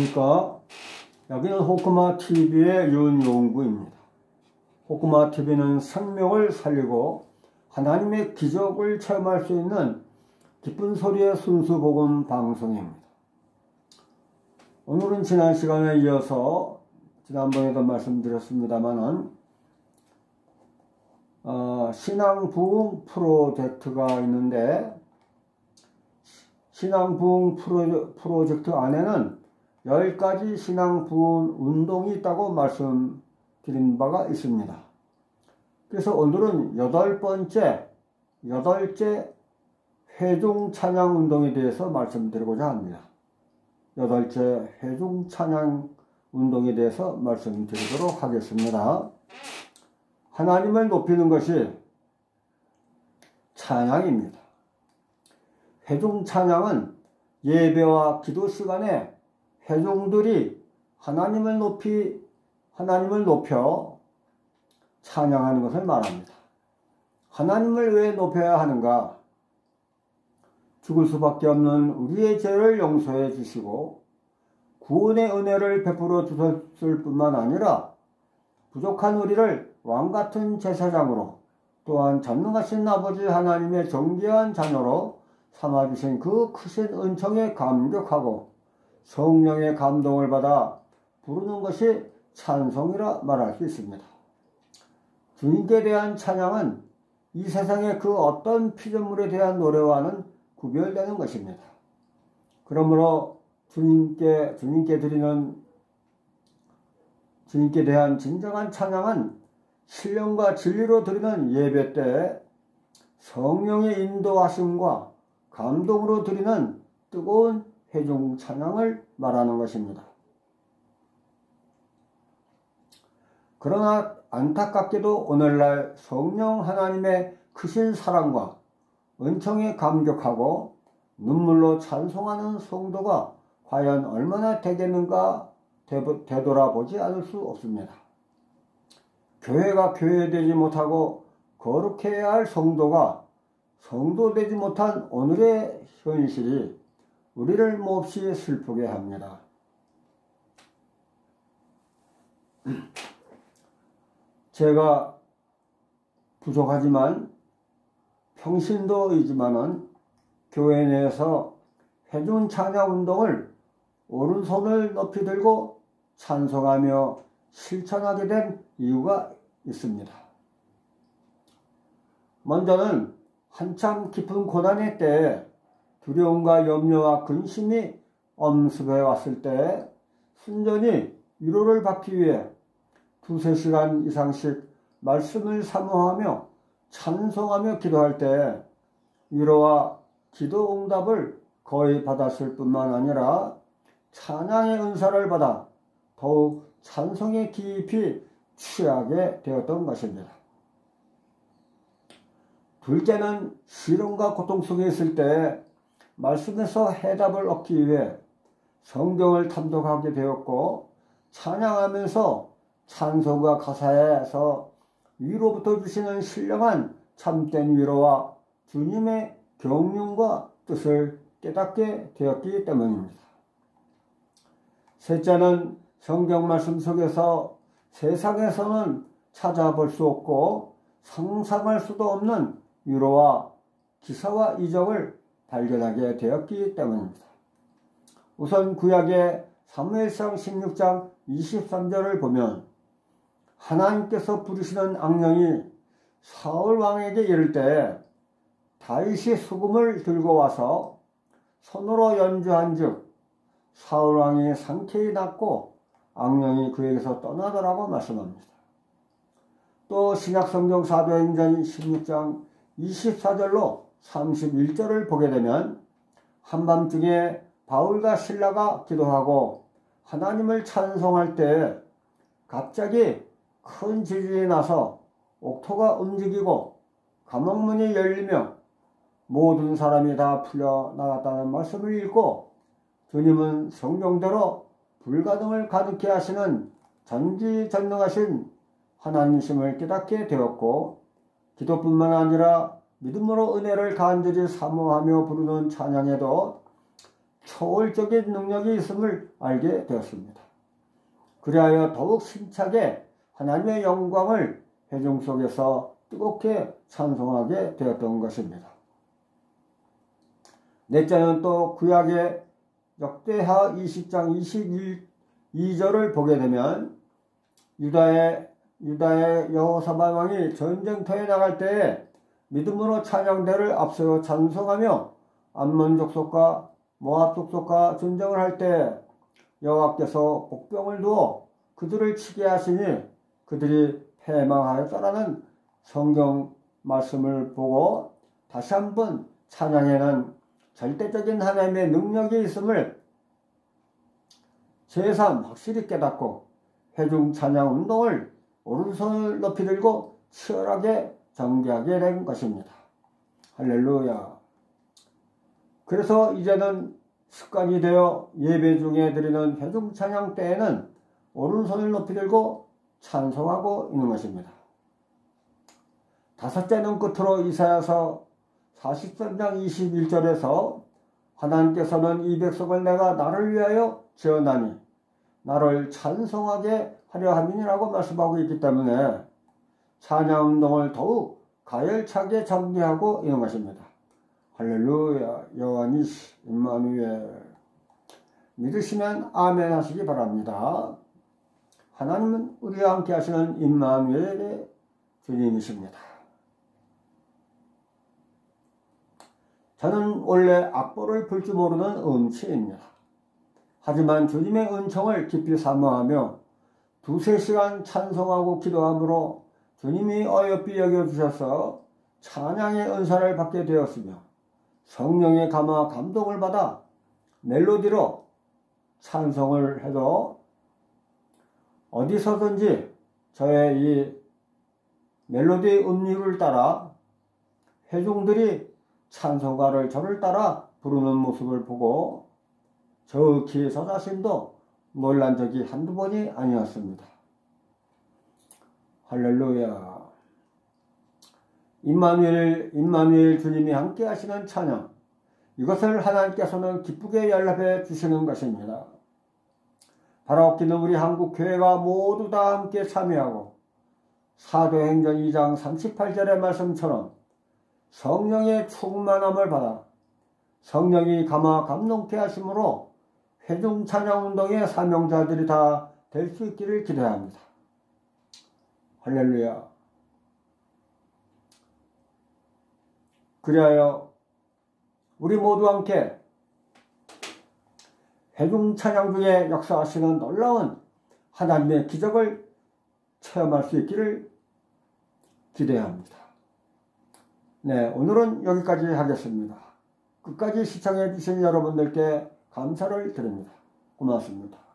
안녕하십니까. 여기는 호크마TV의 윤용구입니다. 호크마TV는 생명을 살리고 하나님의 기적을 체험할 수 있는 기쁜 소리의 순수 복음 방송입니다. 오늘은 지난 시간에 이어서 지난번에도 말씀드렸습니다만은 신앙 부흥 프로젝트가 있는데, 신앙 부흥 프로젝트 안에는 10가지 신앙 부흥 운동이 있다고 말씀드린 바가 있습니다. 그래서 오늘은 여덟째 회중 찬양 운동에 대해서 말씀드리고자 합니다. 여덟째 회중 찬양 운동에 대해서 말씀드리도록 하겠습니다. 하나님을 높이는 것이 찬양입니다. 회중 찬양은 예배와 기도 시간에 회중들이 하나님을 높여 찬양하는 것을 말합니다. 하나님을 왜 높여야 하는가? 죽을 수밖에 없는 우리의 죄를 용서해 주시고 구원의 은혜를 베풀어 주셨을 뿐만 아니라 부족한 우리를 왕같은 제사장으로, 또한 전능하신 아버지 하나님의 존귀한 자녀로 삼아주신 그 크신 은총에 감격하고 성령의 감동을 받아 부르는 것이 찬송이라 말할 수 있습니다. 주님께 대한 찬양은 이 세상의 그 어떤 피조물에 대한 노래와는 구별되는 것입니다. 그러므로 주님께 대한 진정한 찬양은 신령과 진리로 드리는 예배 때 성령의 인도하심과 감동으로 드리는 뜨거운 회중 찬양을 말하는 것입니다. 그러나 안타깝게도 오늘날 성령 하나님의 크신 사랑과 은총에 감격하고 눈물로 찬송하는 성도가 과연 얼마나 되겠는가 되돌아보지 않을 수 없습니다. 교회가 교회되지 못하고 거룩해야 할 성도가 성도되지 못한 오늘의 현실이 우리를 몹시 슬프게 합니다. 제가 부족하지만 평신도이지만은 교회 내에서 회중 찬양 운동을 오른손을 높이 들고 찬송하며 실천하게 된 이유가 있습니다. 먼저는 한참 깊은 고난의 때에 두려움과 염려와 근심이 엄습해 왔을 때 순전히 위로를 받기 위해 2-3시간 이상씩 말씀을 사모하며 찬송하며 기도할 때 위로와 기도 응답을 거의 받았을 뿐만 아니라 찬양의 은사를 받아 더욱 찬송에 깊이 취하게 되었던 것입니다. 둘째는 시련과 고통 속에 있을 때 말씀에서 해답을 얻기 위해 성경을 탐독하게 되었고, 찬양하면서 찬송과 가사에서 위로부터 주시는 신령한 참된 위로와 주님의 경륜과 뜻을 깨닫게 되었기 때문입니다. 셋째는 성경 말씀 속에서 세상에서는 찾아볼 수 없고 상상할 수도 없는 위로와 기사와 이적을 발견하게 되었기 때문입니다. 우선 구약의 사무엘상 16장 23절을 보면 하나님께서 부르시는 악령이 사울 왕에게 이를 때 다윗이 수금을 들고 와서 손으로 연주한즉 사울 왕이 상쾌히 낫고 악령이 그에게서 떠나더라고 말씀합니다. 또 신약성경 사도행전 16장 24절로 31절을 보게 되면 한밤중에 바울과 실라가 기도하고 하나님을 찬송할 때 갑자기 큰 지진이 나서 옥토가 움직이고 감옥문이 열리며 모든 사람이 다 풀려나갔다는 말씀을 읽고 주님은 성경대로 불가능을 가능케 하시는 전지전능하신 하나님이심을 깨닫게 되었고, 기도뿐만 아니라 믿음으로 은혜를 간절히 사모하며 부르는 찬양에도 초월적인 능력이 있음을 알게 되었습니다. 그리하여 더욱 힘차게 하나님의 영광을 회중 속에서 뜨겁게 찬송하게 되었던 것입니다. 넷째는 또 구약의 역대하 20장 22절을 보게 되면 유다의 여호사밧 왕이 전쟁터에 나갈 때에 믿음으로 찬양대를 앞세워 찬송하며 암몬 족속과 모압 족속과 전쟁을 할 때 여호와께서 복병을 두어 그들을 치게 하시니 그들이 패망하였다라는 성경 말씀을 보고 다시 한번 찬양에는 절대적인 하나님의 능력이 있음을 제3 확실히 깨닫고 회중 찬양 운동을 오른손을 높이 들고 치열하게 전개하게 된 것입니다. 할렐루야. 그래서 이제는 습관이 되어 예배 중에 드리는 회중 찬양 때에는 오른손을 높이 들고 찬송하고 있는 것입니다. 다섯째는 끝으로 이사야서 43장 21절에서 하나님께서는 이 백성을 내가 나를 위하여 지었나니 나를 찬송하게 하려 함이니라고 말씀하고 있기 때문에 찬양운동을 더욱 가열차게 전개하고 있는 것입니다. 할렐루야. 여호와니시 임마누엘. 믿으시면 아멘 하시기 바랍니다. 하나님은 우리와 함께 하시는 임마누엘의 주님이십니다. 저는 원래 악보를 풀 줄 모르는 음치입니다. 하지만 주님의 은총을 깊이 사모하며 두세 시간 찬송하고 기도함으로 주님이 어여삐 여겨주셔서 찬양의 은사를 받게 되었으며 성령의 감화 감동을 받아 멜로디로 찬송을 해도 어디서든지 저의 이 멜로디 음률을 따라 회중들이 찬송가를 저를 따라 부르는 모습을 보고 저기 저 자신도 놀란 적이 한두 번이 아니었습니다. 할렐루야. 임마누엘 주님이 함께 하시는 찬양, 이것을 하나님께서는 기쁘게 연락해 주시는 것입니다. 바로 기는 우리 한국교회가 모두 다 함께 참여하고 사도행전 2장 38절의 말씀처럼 성령의 충만함을 받아 성령이 감화 감동케 하심으로 회중 찬양운동의 사명자들이 다 될 수 있기를 기대합니다. 할렐루야. 그리하여 우리 모두 함께 회중 찬양 중에 역사하시는 놀라운 하나님의 기적을 체험할 수 있기를 기대합니다. 네, 오늘은 여기까지 하겠습니다. 끝까지 시청해 주신 여러분들께 감사를 드립니다. 고맙습니다.